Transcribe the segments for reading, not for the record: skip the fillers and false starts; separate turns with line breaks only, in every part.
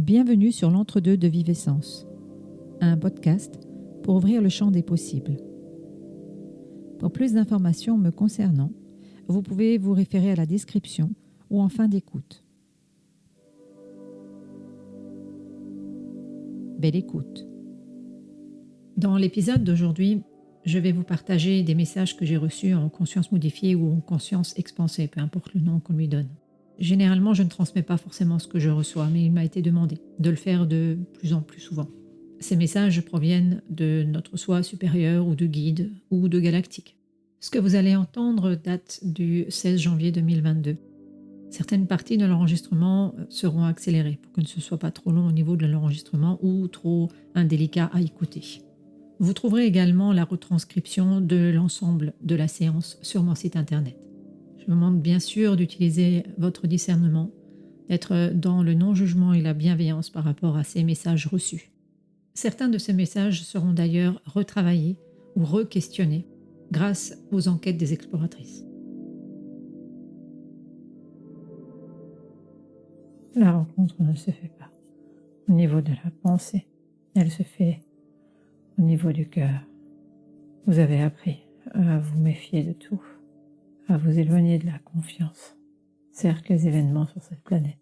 Bienvenue sur l'Entre-deux de Vivessence, un podcast pour ouvrir le champ des possibles. Pour plus d'informations me concernant, vous pouvez vous référer à la description ou en fin d'écoute. Belle écoute. Dans l'épisode d'aujourd'hui, je vais vous partager des messages que j'ai reçus en conscience modifiée ou en conscience expansée, peu importe le nom qu'on lui donne. Généralement, je ne transmets pas forcément ce que je reçois, mais il m'a été demandé de le faire de plus en plus souvent. Ces messages proviennent de notre soi supérieur ou de guide ou de galactique. Ce que vous allez entendre date du 16 janvier 2022. Certaines parties de l'enregistrement seront accélérées pour que ce ne soit pas trop long au niveau de l'enregistrement ou trop indélicat à écouter. Vous trouverez également la retranscription de l'ensemble de la séance sur mon site internet. Je vous demande bien sûr d'utiliser votre discernement, d'être dans le non-jugement et la bienveillance par rapport à ces messages reçus. Certains de ces messages seront d'ailleurs retravaillés ou re-questionnés grâce aux enquêtes des exploratrices.
La rencontre ne se fait pas au niveau de la pensée, elle se fait au niveau du cœur. Vous avez appris à vous méfier de tout, à vous éloigner de la confiance. Certes, les événements sur cette planète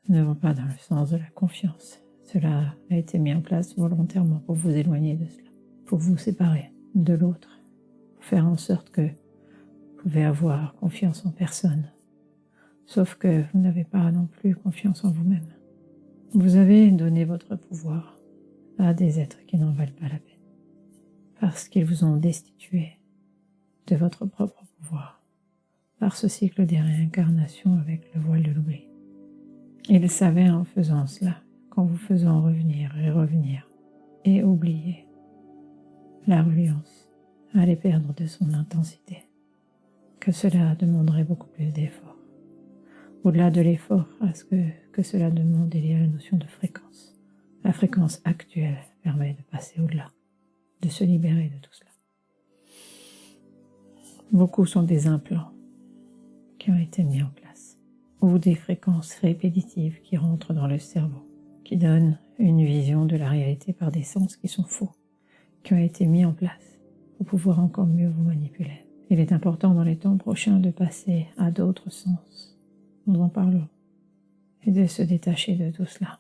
ne vont pas dans le sens de la confiance. Cela a été mis en place volontairement pour vous éloigner de cela, pour vous séparer de l'autre, pour faire en sorte que vous pouvez avoir confiance en personne. Sauf que vous n'avez pas non plus confiance en vous-même. Vous avez donné votre pouvoir à des êtres qui n'en valent pas la peine, parce qu'ils vous ont destitué de votre propre pouvoir, par ce cycle des réincarnations avec le voile de l'oubli. Ils savaient en faisant cela, qu'en vous faisant revenir et oublier, la reliance allait perdre de son intensité, que cela demanderait beaucoup plus d'efforts. Au-delà de l'effort à ce que cela demande, il y a la notion de fréquence. La fréquence actuelle permet de passer au-delà, de se libérer de tout cela. Beaucoup sont des implants qui ont été mis en place, ou des fréquences répétitives qui rentrent dans le cerveau, qui donnent une vision de la réalité par des sens qui sont faux, qui ont été mis en place pour pouvoir encore mieux vous manipuler. Il est important dans les temps prochains de passer à d'autres sens. Nous en parlons. Et de se détacher de tout cela.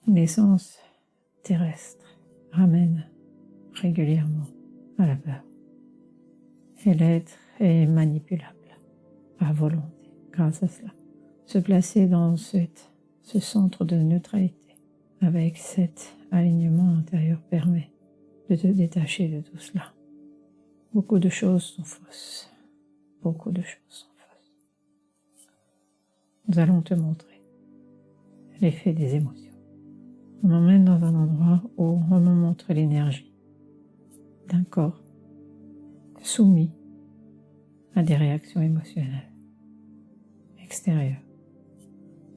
Les sens terrestres ramènent régulièrement à la peur. Et l'être est manipulable à volonté grâce à cela. Se placer dans ce centre de neutralité avec cet alignement intérieur permet de te détacher de tout cela. Beaucoup de choses sont fausses. Beaucoup de choses sont fausses. Nous allons te montrer l'effet des émotions. On m'emmène dans un endroit où on me montre l'énergie d'un corps soumis à des réactions émotionnelles extérieures.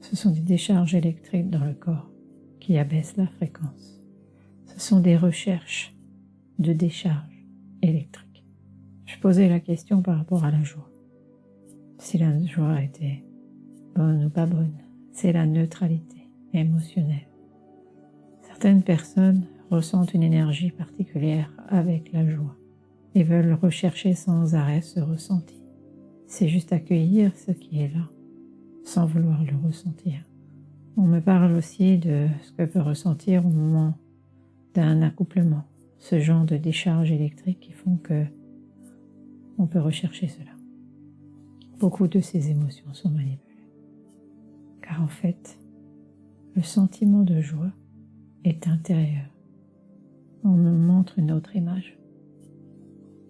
Ce sont des décharges électriques dans le corps qui abaissent la fréquence. Ce sont des recherches de décharges électriques. Je posais la question par rapport à la joie. Si la joie était bonne ou pas bonne, c'est la neutralité émotionnelle. Certaines personnes ressentent une énergie particulière avec la joie et veulent rechercher sans arrêt ce ressenti. C'est juste accueillir ce qui est là, sans vouloir le ressentir. On me parle aussi de ce que peut ressentir au moment d'un accouplement, ce genre de décharges électriques qui font que on peut rechercher cela. Beaucoup de ces émotions sont manipulées. Car en fait, le sentiment de joie est intérieur. On me montre une autre image.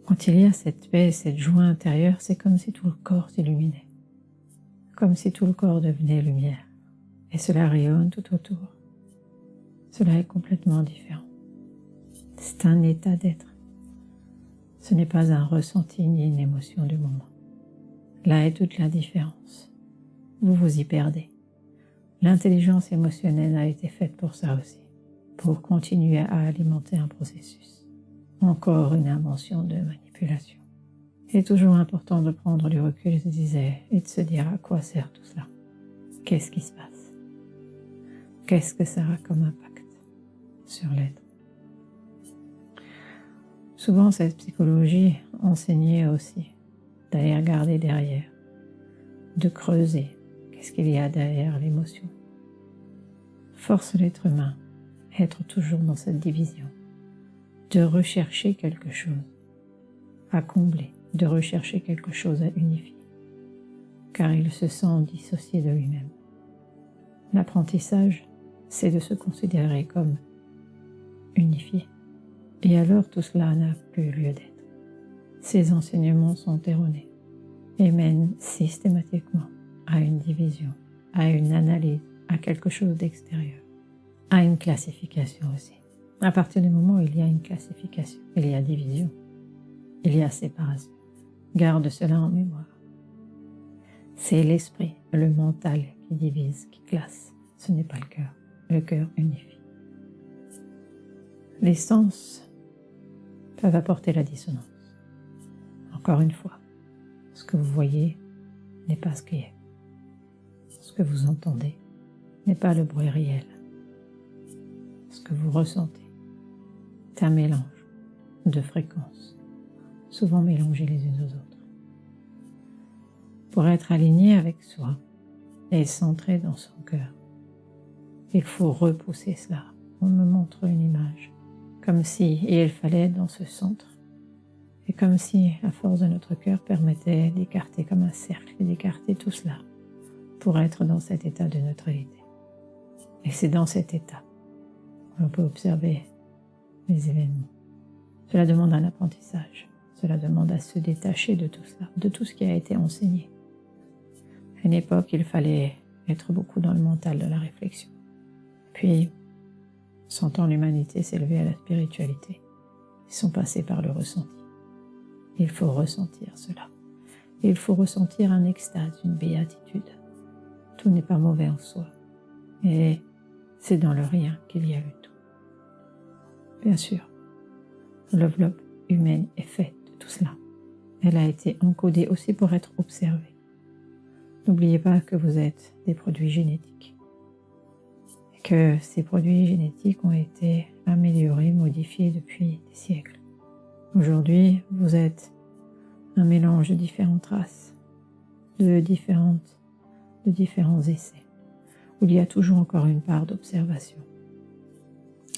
Quand il y a cette paix, cette joie intérieure, c'est comme si tout le corps s'illuminait. Comme si tout le corps devenait lumière. Et cela rayonne tout autour. Cela est complètement différent. C'est un état d'être. Ce n'est pas un ressenti ni une émotion du moment. Là est toute la différence. Vous vous y perdez. L'intelligence émotionnelle a été faite pour ça aussi, pour continuer à alimenter un processus. Encore une invention de manipulation. Il est toujours important de prendre du recul, je disais, et de se dire à quoi sert tout cela. Qu'est-ce qui se passe? Qu'est-ce que ça a comme impact sur l'être? Souvent, cette psychologie enseignait aussi d'aller regarder derrière, de creuser. Qu'est-ce qu'il y a derrière l'émotion? Force l'être humain à être toujours dans cette division, de rechercher quelque chose à combler, de rechercher quelque chose à unifier, car il se sent dissocié de lui-même. L'apprentissage, c'est de se considérer comme unifié. Et alors tout cela n'a plus lieu d'être. Ces enseignements sont erronés et mènent systématiquement à une division, à une analyse, à quelque chose d'extérieur, à une classification aussi. À partir du moment où il y a une classification, il y a division, il y a séparation. Garde cela en mémoire. C'est l'esprit, le mental qui divise, qui classe. Ce n'est pas le cœur. Le cœur unifie. Les sens peuvent apporter la dissonance. Encore une fois, ce que vous voyez n'est pas ce qui est. Ce que vous entendez n'est pas le bruit réel. Ce que vous ressentez est un mélange de fréquences, souvent mélangées les unes aux autres. Pour être aligné avec soi et centré dans son cœur, il faut repousser cela. On me montre une image, comme si il fallait être dans ce centre, et comme si la force de notre cœur permettait d'écarter comme un cercle, et d'écarter tout cela pour être dans cet état de neutralité. Et c'est dans cet état qu'on peut observer les événements. Cela demande un apprentissage, cela demande à se détacher de tout cela, de tout ce qui a été enseigné. À une époque, il fallait être beaucoup dans le mental de la réflexion. Puis, sentant l'humanité s'élever à la spiritualité, ils sont passés par le ressenti. Il faut ressentir cela. Il faut ressentir un extase, une béatitude. Tout n'est pas mauvais en soi. Et c'est dans le rien qu'il y a eu tout. Bien sûr, l'enveloppe humaine est faite de tout cela. Elle a été encodée aussi pour être observée. N'oubliez pas que vous êtes des produits génétiques. Et que ces produits génétiques ont été améliorés, modifiés depuis des siècles. Aujourd'hui, vous êtes un mélange de différentes races, de différents essais, où il y a toujours encore une part d'observation.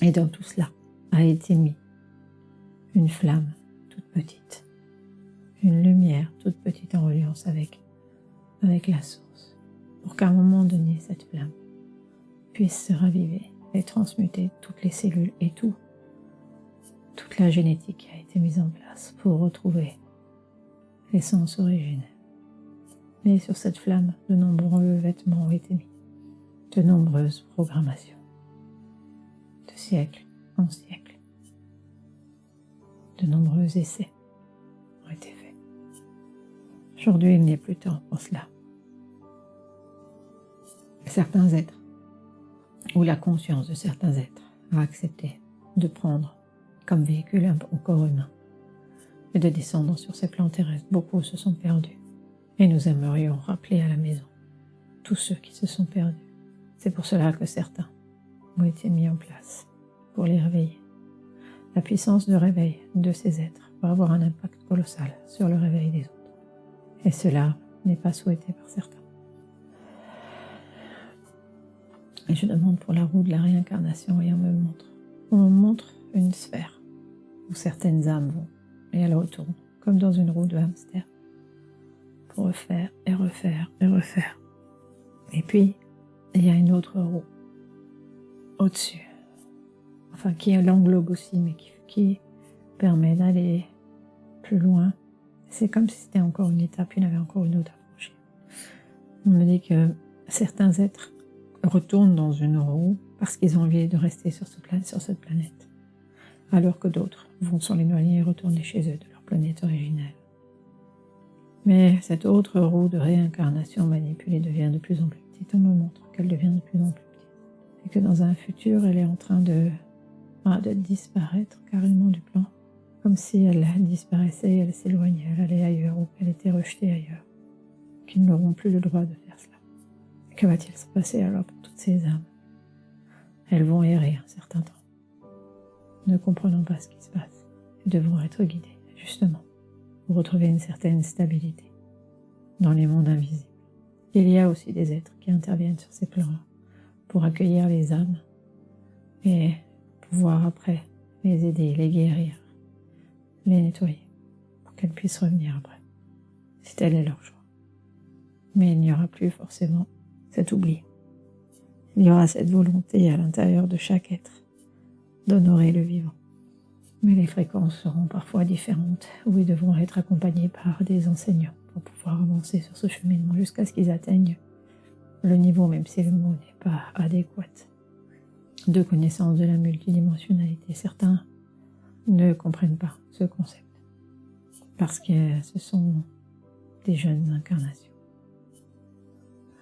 Et dans tout cela a été mis une flamme toute petite, une lumière toute petite en reliance avec la source, pour qu'à un moment donné, cette flamme puisse se raviver et transmuter toutes les cellules et toute la génétique qui a été mise en place pour retrouver l'essence originelle. Mais sur cette flamme, de nombreux vêtements ont été mis, de nombreuses programmations, de siècle en siècle, de nombreux essais ont été faits. Aujourd'hui, il n'est plus temps pour cela. Certains êtres, ou la conscience de certains êtres, a accepté de prendre comme véhicule un corps humain et de descendre sur ces plans terrestres. Beaucoup se sont perdus et nous aimerions rappeler à la maison tous ceux qui se sont perdus. C'est pour cela que certains ont été mis en place pour les réveiller. La puissance de réveil de ces êtres va avoir un impact colossal sur le réveil des autres. Et cela n'est pas souhaité par certains. Et je demande pour la roue de la réincarnation et on me montre une sphère où certaines âmes vont et elles retournent, comme dans une roue de hamster, pour refaire et refaire et refaire. Et puis, il y a une autre roue au-dessus, enfin qui l'englobe aussi, mais qui permet d'aller plus loin. C'est comme si c'était encore une étape, il y en avait encore une autre à franchir. On me dit que certains êtres retournent dans une roue parce qu'ils ont envie de rester sur cette planète, alors que d'autres vont sur l'éloigner et retourner chez eux, de leur planète originelle. Mais cette autre roue de réincarnation manipulée devient de plus en plus petite. On me montre qu'elle devient de plus en plus petite. Et que dans un futur, elle est en train de disparaître carrément du plan. Comme si elle disparaissait, elle s'éloignait, elle allait ailleurs, ou qu'elle était rejetée ailleurs. Qu'ils n'auront plus le droit de faire cela. Que va-t-il se passer alors pour toutes ces âmes elles vont errer un certain temps, ne comprenant pas ce qui se passe et devront être guidées, justement, pour retrouver une certaine stabilité dans les mondes invisibles. Il y a aussi des êtres qui interviennent sur ces plans-là pour accueillir les âmes et pouvoir après les aider, les guérir, les nettoyer pour qu'elles puissent revenir après, si tel est leur choix. Mais il n'y aura plus forcément cet oubli. Il y aura cette volonté à l'intérieur de chaque être d'honorer le vivant. Mais les fréquences seront parfois différentes, où ils devront être accompagnés par des enseignants pour pouvoir avancer sur ce cheminement jusqu'à ce qu'ils atteignent le niveau, même si le mot n'est pas adéquat, de connaissance de la multidimensionnalité. Certains ne comprennent pas ce concept parce que ce sont des jeunes incarnations.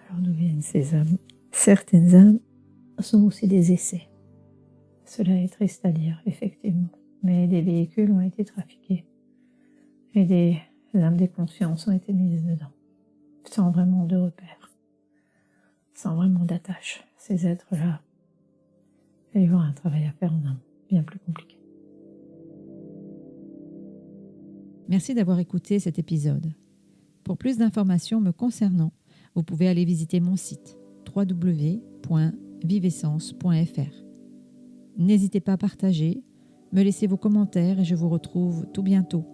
Alors d'où viennent ces âmes? Certaines âmes sont aussi des essais. Cela est triste à dire, effectivement, mais des véhicules ont été trafiqués et des âmes des consciences ont été mises dedans, sans vraiment de repères, sans vraiment d'attache. Ces êtres-là, il y aura un travail à faire en amont, bien plus compliqué.
Merci d'avoir écouté cet épisode. Pour plus d'informations me concernant, vous pouvez aller visiter mon site www.vivessence.fr. N'hésitez pas à partager, me laisser vos commentaires et je vous retrouve tout bientôt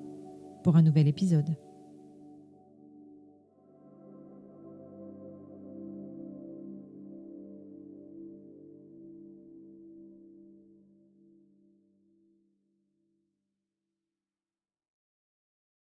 pour un nouvel épisode.